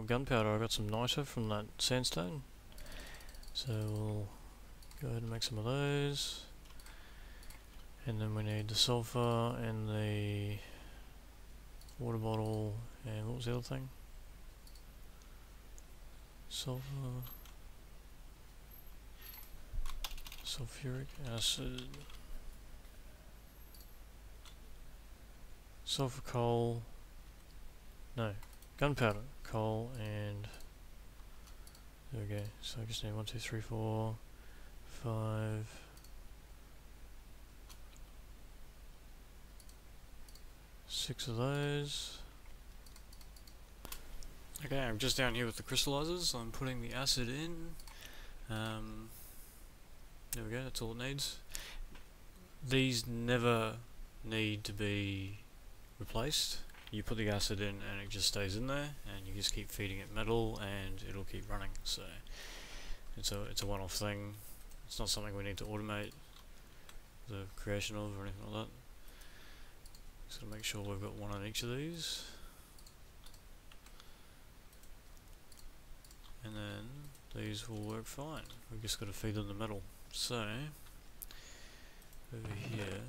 gunpowder. I got some niter from that sandstone, so we'll go ahead and make some of those. And then we need the sulfur and the water bottle, and what was the other thing? Sulfur, sulfuric acid, sulfur coal, no, gunpowder, coal, and there we go. So I just need 1, 2, 3, 4, 5, 6 of those. Okay, I'm just down here with the crystalizers. I'm putting the acid in. There we go, that's all it needs. These never need to be replaced. You put the acid in and it just stays in there, and you just keep feeding it metal and it'll keep running. So it's a one-off thing. It's not something we need to automate the creation of or anything like that. Just gotta make sure we've got one on each of these. And then these will work fine. We've just got to feed them the metal. So over here,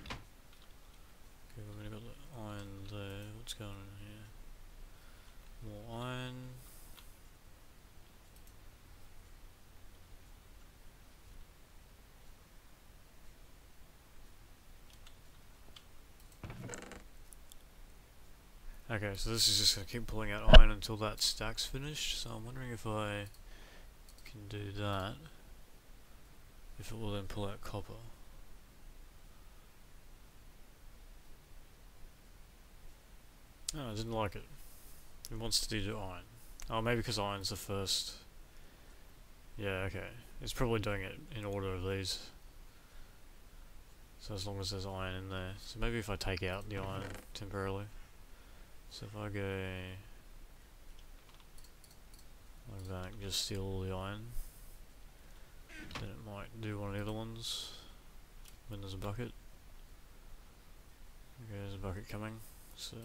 okay, we've already got the iron there. What's going on here? More iron. Okay, so this is just going to keep pulling out iron until that stack's finished, so I'm wondering if I can do that, if it will then pull out copper. Oh, I didn't like it. It wants to do iron. Oh, maybe because iron's the first. Yeah, okay. It's probably doing it in order of these. So as long as there's iron in there. So maybe if I take out the iron temporarily. So if I go like that, just steal all the iron, then it might do one of the other ones when there's a bucket. Okay, there's a bucket coming, so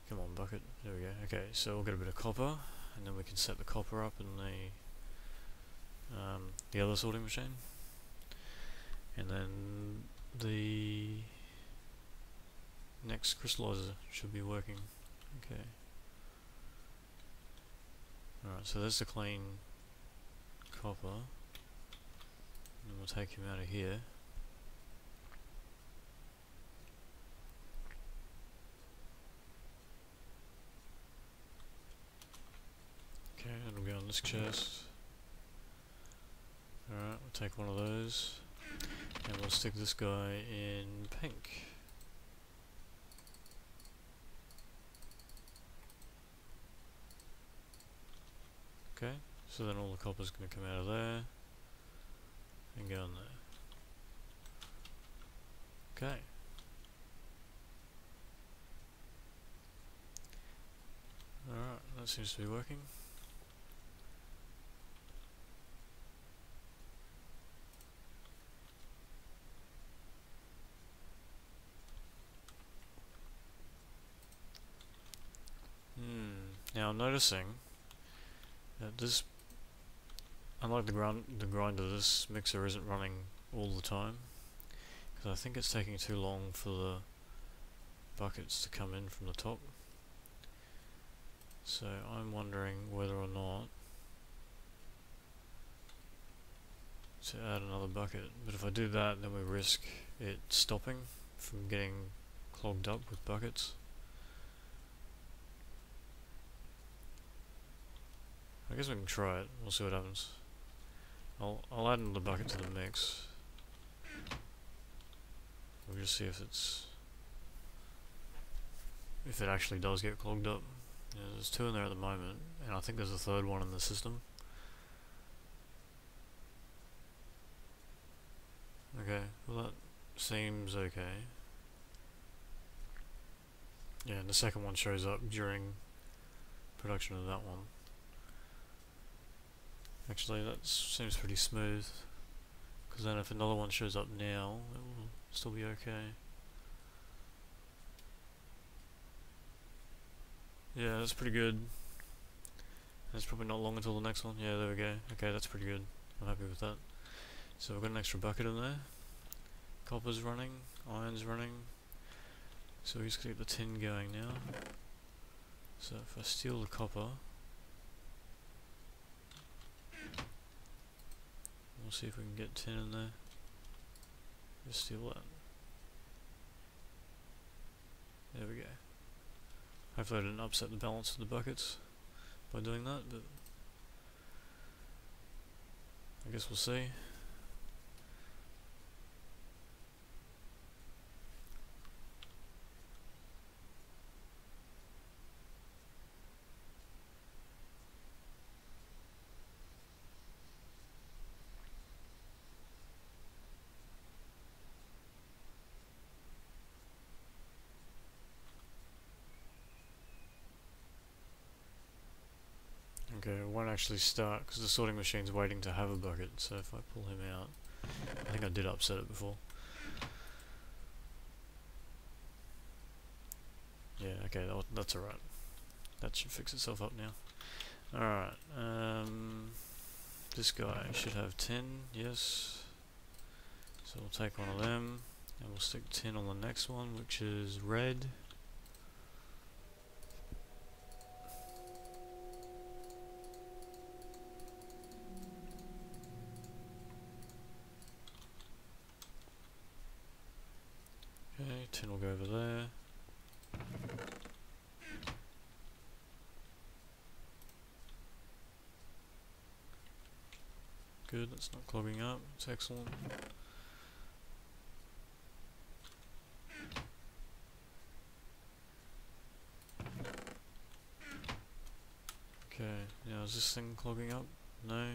come on bucket, there we go. Okay, so we'll get a bit of copper, and then we can set the copper up in the other sorting machine. And then the next crystallizer should be working. Okay. Alright, so there's the clean copper. And then we'll take him out of here. Okay, it'll go on this chest. Alright, we'll take one of those. And we'll stick this guy in pink. Okay, so then all the copper's going to come out of there and go in there. Okay. Alright, that seems to be working. Now I'm noticing that this, unlike the grinder, this mixer isn't running all the time, because I think it's taking too long for the buckets to come in from the top. So I'm wondering whether or not to add another bucket, but if I do that then we risk it stopping from getting clogged up with buckets. I guess we can try it, we'll see what happens. I'll add another bucket to the mix. We'll just see if it actually does get clogged up. Yeah, there's 2 in there at the moment, and I think there's a 3rd one in the system. Okay, well that seems okay. Yeah, and the second one shows up during production of that one. Actually, that seems pretty smooth, because then if another one shows up now, it will Still be okay. Yeah, that's pretty good. That's probably not long until the next one. Yeah, there we go. Okay, that's pretty good. I'm happy with that. So we've got an extra bucket in there. Copper's running, iron's running. So we just keep the tin going now. So if I steal the copper, we'll see if we can get tin in there. Just steal that. There we go. Hopefully I didn't upset the balance of the buckets by doing that, but I guess we'll see. Okay, it won't actually start because the sorting machine's waiting to have a bucket, so if I pull him out, I think I did upset it before. Yeah, okay, that's alright. That should fix itself up now. Alright, this guy should have 10, yes. So we'll take one of them, and we'll stick 10 on the next one, which is red. Okay, 10 will go over there. Good, that's not clogging up, it's excellent. Okay, now is this thing clogging up? No.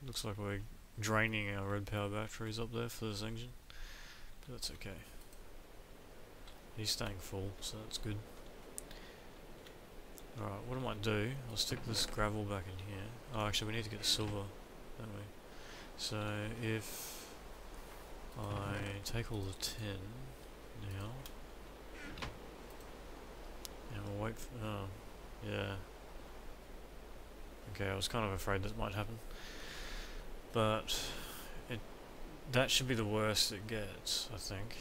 Looks like we're draining our red power batteries up there for this engine, but that's okay. He's staying full, so that's good. Alright, what I might do, I'll stick this gravel back in here. Oh, actually we need to get silver, don't we? So if I take all the tin now, and we'll wait for, oh, yeah. Okay, I was kind of afraid that might happen. But that should be the worst it gets, I think.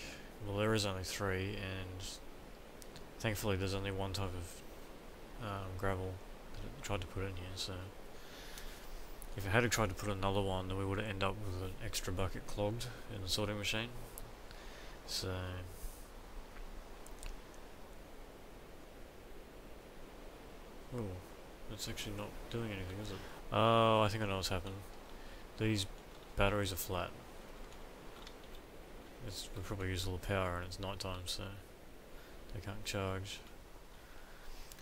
Well, there is only 3, and thankfully there's only one type of gravel that it tried to put in here, so if it had tried to put another one, then we would end up with an extra bucket clogged in the sorting machine. So oh, that's actually not doing anything, is it? Oh, I think I know what's happened. These batteries are flat. We probably use all the power and it's night time, so they can't charge.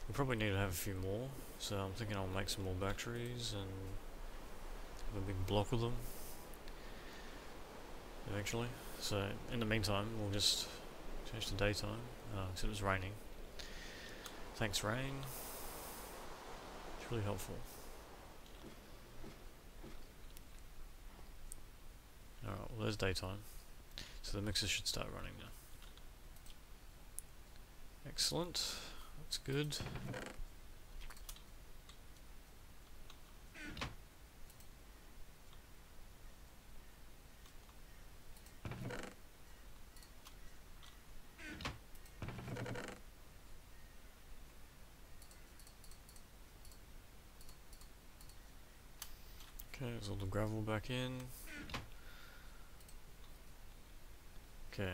We probably need to have a few more, so I'm thinking I'll make some more batteries and have a big block of them eventually. So in the meantime, we'll just change to daytime, because it was raining. Thanks, rain. It's really helpful. Alright, well there's daytime. So the mixer should start running now. Excellent. That's good. Okay, there's all the gravel back in. Okay.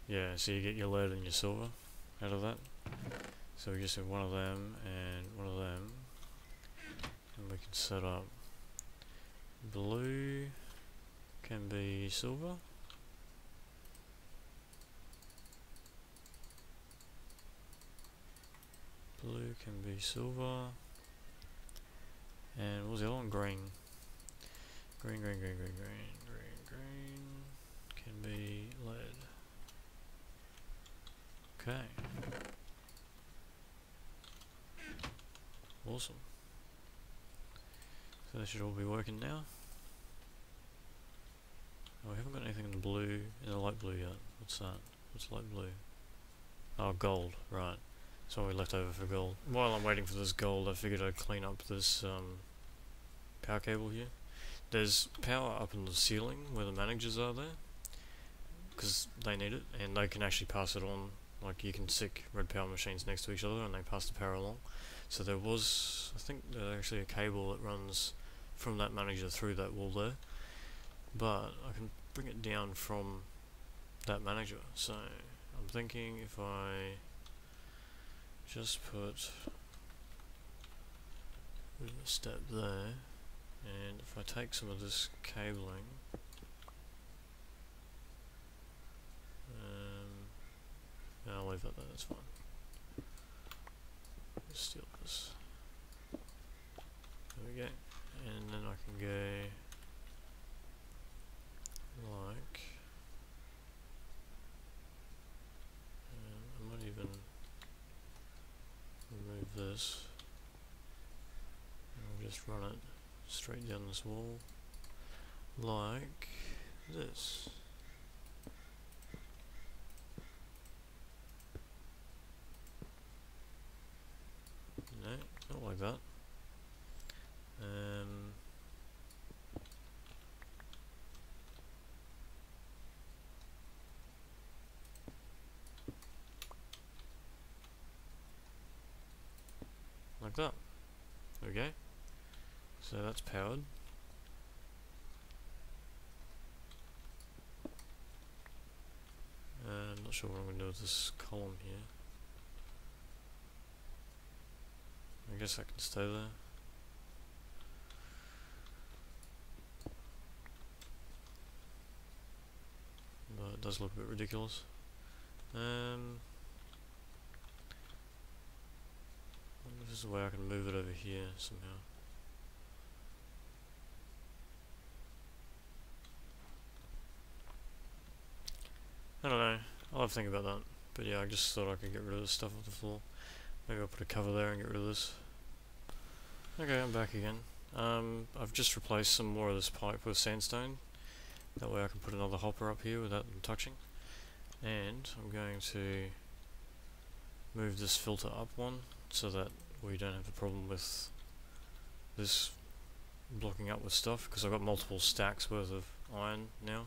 Yeah, so you get your lead and your silver out of that. So we just have one of them and one of them. And we can set up blue can be silver. Blue can be silver. And what was the other one? Green. Green, green, green, green, green, green, green. Okay. Awesome. So that should all be working now. Oh, we haven't got anything in the blue, in the light blue yet. What's that? What's light blue? Oh, gold, right. That's what we left over for gold. While I'm waiting for this gold, I figured I'd clean up this power cable here. There's power up in the ceiling where the managers are there, because they need it, and they can actually pass it on. Like, you can stick red power machines next to each other and they pass the power along. So there was, I think there's actually a cable that runs from that manager through that wall there, but I can bring it down from that manager. So I'm thinking if I just put a step there, and if I take some of this cabling, I'll leave that there, that's fine. Just steal this. There we go. And then I can go like, I might even remove this, and I'll just run it straight down this wall like this. No, not like that. Like that. There we go. So that's powered. I'm not sure what I'm going to do with this column here. I guess that can stay there. But it does look a bit ridiculous. I wonder if there's a way I can move it over here somehow. I don't know. I'll have to think about that. But yeah, I just thought I could get rid of this stuff off the floor. Maybe I'll put a cover there and get rid of this. Okay, I'm back again. I've just replaced some more of this pipe with sandstone. That way I can put another hopper up here without them touching. And I'm going to move this filter up one so that we don't have a problem with this blocking up with stuff, because I've got multiple stacks worth of iron now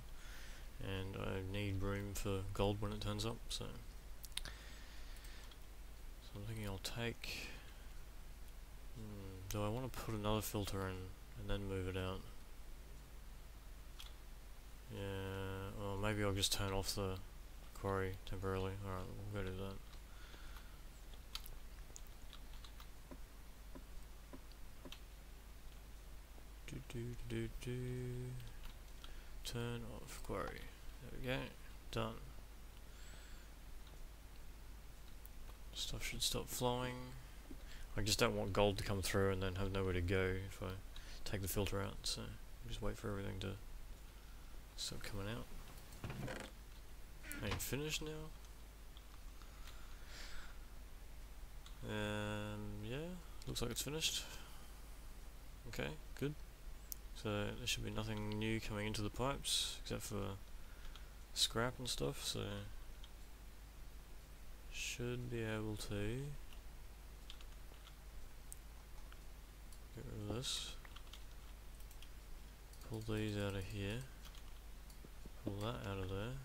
and I need room for gold when it turns up, so I'm thinking I'll take, do I want to put another filter in and then move it out? Yeah, or maybe I'll just turn off the quarry temporarily. Alright, we'll go do that. Turn off quarry. There we go. Done. Stuff should stop flowing. I just don't want gold to come through and then have nowhere to go if I take the filter out, so just wait for everything to start coming out. Are you finished now? Yeah, looks like it's finished. Okay, good. So there should be nothing new coming into the pipes except for scrap and stuff, so should be able to get rid of this. Pull these out of here. Pull that out of there.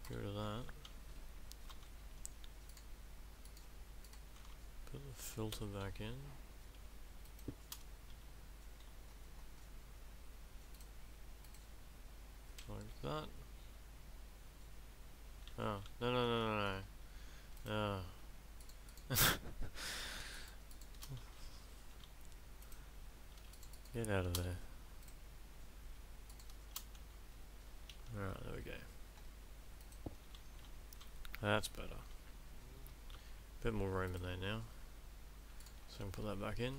Get rid of that. Put the filter back in. Like that. Oh, no. Oh. Get out of there. Alright, there we go. That's better. Bit more room in there now. So I can put that back in.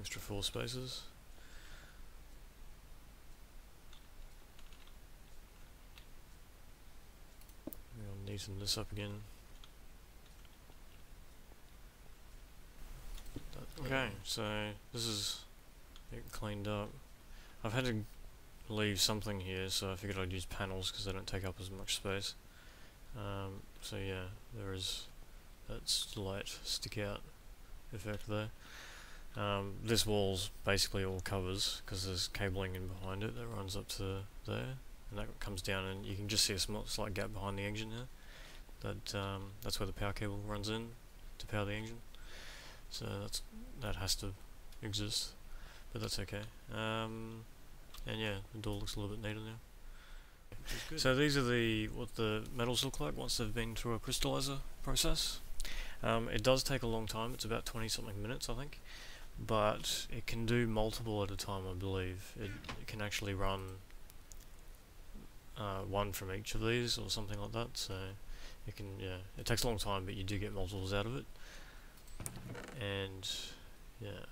Extra 4 spaces. neaten this up again. Okay, so this is it cleaned up. I've had to leave something here, so I figured I'd use panels because they don't take up as much space. So yeah, there is that slight stick out effect there. This wall's basically all covers because there's cabling in behind it that runs up to there, and that comes down, and you can just see a slight gap behind the engine here. That's where the power cable runs in to power the engine. So that has to exist, but that's okay. And yeah, the door looks a little bit neater now. So these are what the metals look like once they've been through a crystallizer process. It does take a long time. It's about 20 something minutes, I think, but it can do multiple at a time, I believe. It can actually run one from each of these or something like that. So it can, yeah, it takes a long time, but you do get multiples out of it. And yeah,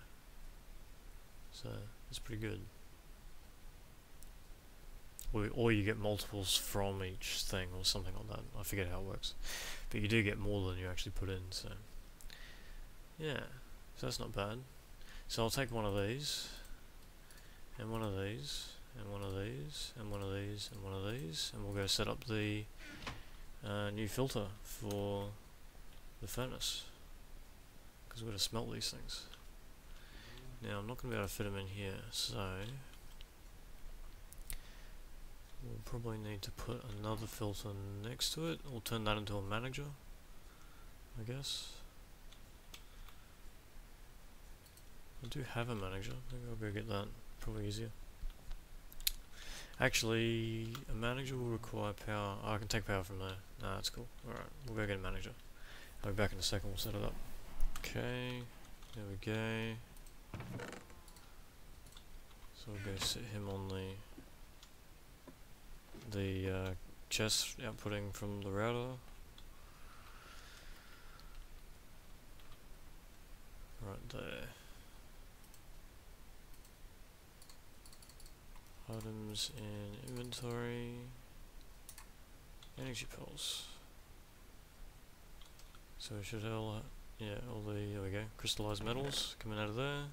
so it's pretty good. Or you get multiples from each thing or something like that. I forget how it works, but you do get more than you actually put in. So yeah, so that's not bad. So I'll take one of these, and one of these, and one of these, and one of these, and one of these, and we'll go set up the new filter for the furnace, because we're going to smelt these things. Now I'm not going to be able to fit them in here, so we'll probably need to put another filter next to it. We'll turn that into a manager, I guess. I do have a manager. Maybe I'll go get that. Probably easier. Actually, a manager will require power. Oh, I can take power from there. Nah, that's cool. Alright, we'll go get a manager. I'll be back in a second. We'll set it up. Okay, there we go. So we'll go sit him on the chest outputting from the router. Right there. Items in inventory. Energy pulse. So we should have all there we go, crystallized metals coming out of there.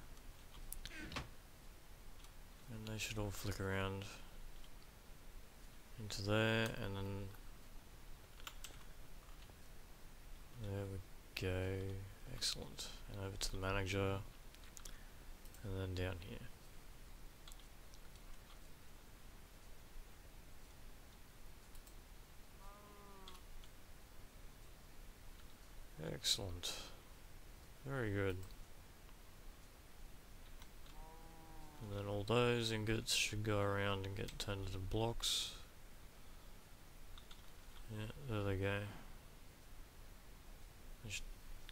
And they should all flick around into there, and then there we go, excellent. And over to the manager, and then down here. Excellent. Very good. And then all those ingots should go around and get turned into blocks. Yeah, there they go. They should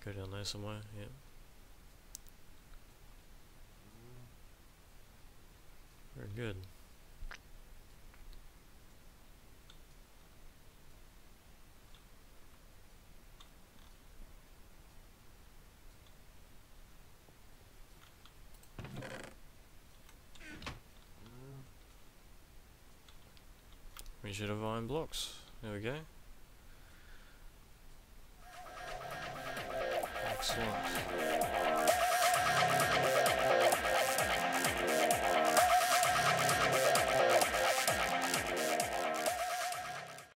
go down there somewhere, yeah. Very good. We should have iron blocks. There we go. Excellent.